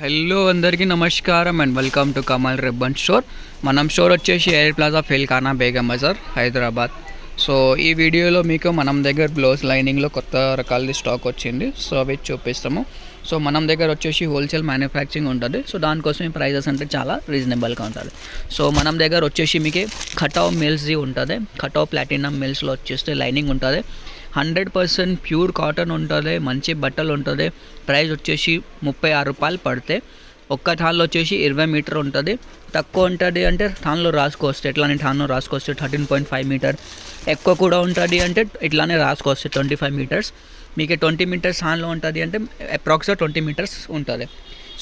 Hello అందరికీ నమస్కారం and welcome to Kamal ribbon store. మనం స్టోర్ వచ్చేసి air plaza Feelkhana Begum Bazaar Hyderabad. So ఈ వీడియోలో మీకు మనం దగ్గర బ్లౌజ్ లైనింగ్లో కొత్త రకాలది స్టాక్ వచ్చింది. సో అవి చూపిస్తాము. సో మనం దగ్గర వచ్చేసి హోల్సేల్ మ్యానుఫ్యాక్చరింగ్ ఉంటుంది. సో దానికోసం ఈ ప్రైజెస్ అంటే చాలా రీజనబుల్గా ఉంటుంది. సో మనం దగ్గర వచ్చేసి మీకు కటావ్ మిల్స్ది ఉంటుంది. కటావ్ ప్లాటినం మిల్స్లో వచ్చేస్తే లైనింగ్ ఉంటుంది. 100% ప్యూర్ కాటన్ ఉంటుంది. మంచి బట్టలు ఉంటుంది. ప్రైస్ వచ్చేసి 36 రూపాయలు పడితే ఒక్క థాన్లో వచ్చేసి 20 మీటర్ ఉంటుంది. తక్కువ ఉంటుంది అంటే థాన్లో రాసుకొస్తే ఇట్లానే థాన్లో రాసుకొస్తే 13.5 మీటర్. ఎక్కువ కూడా ఉంటుంది అంటే ఇట్లానే రాసుకొస్తే 25 మీటర్స్. మీకు 20 మీటర్స్ థాన్లో ఉంటుంది అంటే అప్రాక్సిమేట్ 20 మీటర్స్ ఉంటుంది.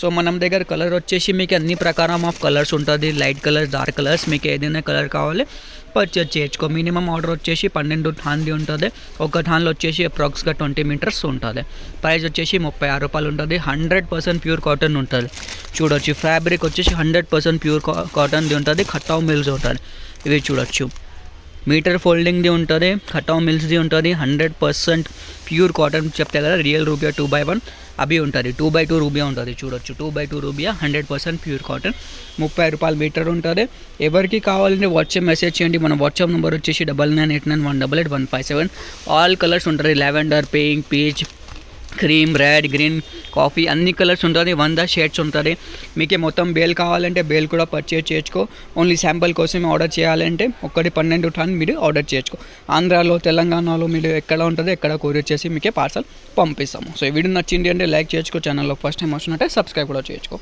సో మనం దగ్గర కలర్ వచ్చేసి మీకు అన్ని ప్రకారం ఆఫ్ కలర్స్ ఉంటుంది. లైట్ కలర్స్, డార్క్ కలర్స్, మీకు ఏదైనా కలర్ కావాలి పర్చేజ్ చేయొచ్చుకో. మినిమం ఆర్డర్ వచ్చేసి 12 థాన్ది ఉంటుంది. ఒక థాన్లో వచ్చేసి అప్రాక్స్గా 20 మీటర్స్ ఉంటుంది. ప్రైస్ వచ్చేసి 36 రూపాయలు ఉంటుంది. 100% ప్యూర్ కాటన్ ఉంటుంది. చూడొచ్చు ఫ్యాబ్రిక్ వచ్చేసి 100% ప్యూర్ కాటన్ది ఉంటుంది. కటావ్ మిల్స్ ఉంటుంది. ఇవి చూడొచ్చు మీటర్ ఫోల్డింగ్ది ఉంటుంది. కటావ్ మిల్స్ది ఉంటుంది. 100% ప్యూర్ కాటన్ చెప్తే కదా రియల్ రూబియా 2/1 అవి ఉంటుంది. 2/2 రూబియా ఉంటుంది. చూడొచ్చు 2/2 రూబియా 100% ప్యూర్ కాటన్. 30 రూపాయలు మీటర్ ఉంటుంది. ఎవరికి కావాలంటే వాట్సాప్ మెసేజ్ చేయండి. మన వాట్సాప్ నెంబర్ వచ్చేసి 9989188157. ఆల్ కలర్స్ ఉంటుంది. Lavender, pink, peach, cream, red, green, coffee అన్ని కలర్స్ ఉంటుంది. 100 షేడ్స్ ఉంటుంది. మీకు మొత్తం బేల్ కావాలంటే బేల్ కూడా పర్చేజ్ చేయొచ్చుకో. ఓన్లీ శాంపుల్ కోసం ఆర్డర్ చేయాలంటే 12 టన్ మీరు ఆర్డర్ చేయొచ్చుకో. ఆంధ్రాలో, తెలంగాణలో మీరు ఎక్కడ ఉంటుందో ఎక్కడ కొరియర్ చేసి మీకే పార్సల్ పంపిస్తాము. సో ఈ వీడియో నచ్చింది అంటే లైక్ చేయొచ్చుకో. ఛానల్లో ఫస్ట్ టైం వస్తున్నట్టే సబ్స్క్రైబ్ కూడా చేయొచ్చుకో.